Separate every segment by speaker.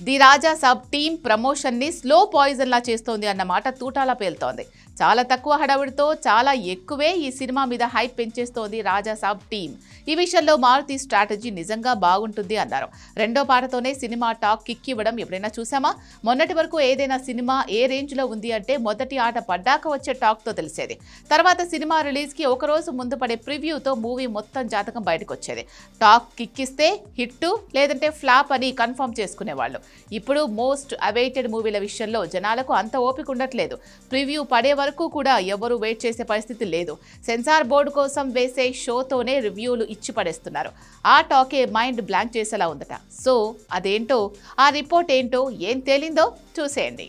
Speaker 1: The Raja Saab team ప్రమోషన్ని slow poison లా చేస్తోంది అన్నమాట తూటాలా పేలుతోంది. చాలా తక్కువ హడావుడితో చాలా ఎక్కువే ఈ సినిమా మీద హైప్ పెంచేస్తోంది రాజా సాబ్ టీమ్. ఈ విషయంలో మారుతి స్ట్రాటజీ నిజంగా బాగుంటుంది అన్నారు. రెండో పాటతోనే సినిమా టాక్ కిక్ ఇవ్వడం ఎప్పుడైనా చూసామా? మొన్నటి వరకు ఏదైనా సినిమా ఏ రేంజ్ లో ఉంది అంటే మొదటి ఆట పడ్డాక వచ్చే టాక్ తో తెలిసేది. తర్వాత సినిమా రిలీజ్ కి ఒక రోజు ముందు పడే ప్రివ్యూతో మూవీ మొత్తం జాతకం బయటకు వచ్చేది. టాక్ కిక్ ఇస్తే హిట్ లేదంటే ఫ్లాప్ అని కన్ఫర్మ్ చేసుకునేవాళ్ళు. ఇప్పుడు మోస్ట్ అవైటెడ్ మూవీల విషయంలో జనాలకు అంత ఓపిక ఉండట్లేదు. ప్రివ్యూ పడే వరకు కూడా ఎవరు వెయిట్ చేసే పరిస్థితి లేదు. సెన్సార్ బోర్డు కోసం వేసే షోతోనే రివ్యూలు ఇచ్చి పడేస్తున్నారు. ఆ టాకే మైండ్ బ్లాంక్ చేసేలా ఉందట. సో అదేంటో, ఆ రిపోర్ట్ ఏంటో, ఏం తేలిందో చూసేయండి.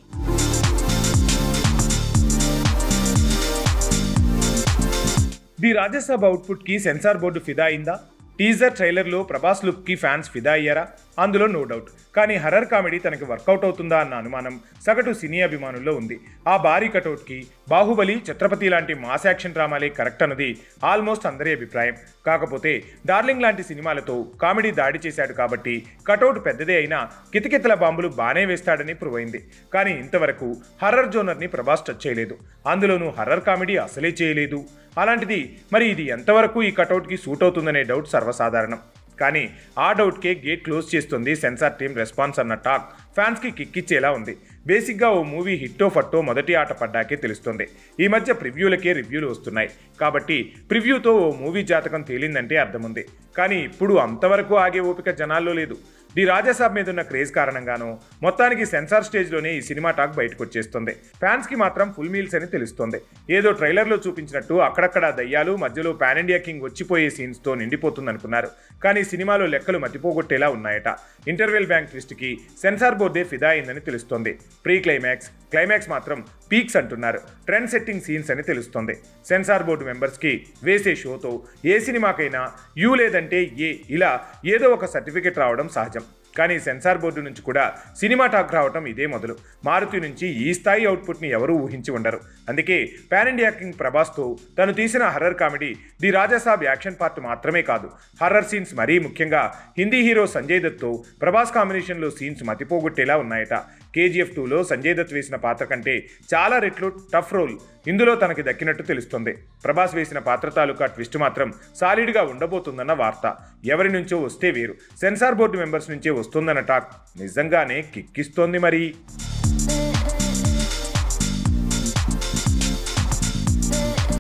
Speaker 2: ది రాజాసాబ్ అవుట్పుట్ కి సెన్సార్ బోర్డు ఫిదా అయిందా? టీజర్ ట్రైలర్లో ప్రభాస్ లుక్ కి ఫ్యాన్స్ ఫిదా అయ్యారా? అందులో నో డౌట్. కానీ హర్రర్ కామెడీ తనకి వర్కౌట్ అవుతుందా అన్న అనుమానం సగటు సినీ అభిమానుల్లో ఉంది. ఆ భారీ కటౌట్కి బాహుబలి, ఛత్రపతి లాంటి మాస్ యాక్షన్ డ్రామాలే కరెక్ట్ అన్నది ఆల్మోస్ట్ అందరి అభిప్రాయం. కాకపోతే డార్లింగ్ లాంటి సినిమాలతో కామెడీ దాడి చేశాడు కాబట్టి కటౌట్ పెద్దదే అయినా కితకితల బాంబులు బానే వేస్తాడని ప్రూవ్ అయింది. కానీ ఇంతవరకు హర్రర్ జోనర్ని ప్రభాస్ టచ్ చేయలేదు. అందులోనూ హర్రర్ కామెడీ అసలే చేయలేదు. అలాంటిది మరి ఇది ఎంతవరకు ఈ కటౌట్కి సూట్ అవుతుందనే డౌట్ సర్వసాధారణం. కానీ ఆ డౌట్కే గేట్ క్లోజ్ చేస్తుంది సెన్సార్ టీమ్ రెస్పాన్స్ అన్న టాక్ ఫ్యాన్స్కి కిక్కిచ్చేలా ఉంది. బేసిక్గా ఓ మూవీ హిట్టో ఫట్టో మొదటి ఆట పడ్డాకే తెలుస్తుంది. ఈ మధ్య ప్రివ్యూలకే రివ్యూలు వస్తున్నాయి కాబట్టి ప్రివ్యూతో ఓ మూవీ జాతకం తేలిందంటే అర్థముంది. కానీ ఇప్పుడు అంతవరకు ఆగే ఓపిక జనాల్లో లేదు. ది రాజాసాబ్ మీద ఉన్న క్రేజ్ కారణంగానో మొత్తానికి సెన్సార్ స్టేజ్లోనే ఈ సినిమా టాక్ బయటకు వచ్చేస్తుంది. ఫ్యాన్స్కి మాత్రం ఫుల్ మీల్స్ అని తెలుస్తుంది. ఏదో ట్రైలర్లో చూపించినట్టు అక్కడక్కడ దయ్యాలు, మధ్యలో పాన్ ఇండియా కింగ్ వచ్చిపోయే సీన్స్తో నిండిపోతుందనుకున్నారు. కానీ సినిమాలో లెక్కలు మతిపోగొట్టేలా ఉన్నాయట. ఇంటర్వెల్ బ్యాంక్ ట్విస్ట్కి సెన్సార్ బోర్డే ఫిదా అయిందని తెలుస్తోంది. ప్రీ క్లైమాక్స్ మాత్రం పీక్స్ అంటున్నారు. ట్రెండ్ సెట్టింగ్ సీన్స్ అని తెలుస్తోంది. సెన్సార్ బోర్డు మెంబర్స్కి వేసే షోతో ఏ సినిమాకైనా యూ లేదంటే ఏ ఇలా ఏదో ఒక సర్టిఫికెట్ రావడం సహజం. కానీ సెన్సార్ బోర్డు నుంచి కూడా సినిమా టాక్ రావటం ఇదే మొదలు. మారుతి నుంచి ఈ స్థాయి అవుట్పుట్ని ఎవరూ ఊహించి ఉండరు. అందుకే పాన్ ఇండియా కింగ్ ప్రభాస్తో తను తీసిన horror comedy the Raja Saab action part మాత్రమే కాదు, హర్రర్ సీన్స్ మరీ ముఖ్యంగా హిందీ హీరో సంజయ్ దత్తో ప్రభాస్ కాంబినేషన్లో సీన్స్ మతిపోగొట్టేలా ఉన్నాయట. KGF 2లో సంజయ్ దత్ వేసిన పాత్ర కంటే చాలా రెట్లు టఫ్ రోల్ ఇందులో తనకి దక్కినట్టు తెలుస్తుంది. ప్రభాస్ వేసిన పాత్ర తాలూకా ట్విస్ట్ మాత్రం సాలిడ్గా ఉండబోతుందన్న వార్త. ఎవరి నుంచో వస్తే వేరు, సెన్సార్ బోర్డు మెంబర్స్ నుంచే వస్తుందన్న టాక్ నిజంగానే కిక్కిస్తోంది మరి.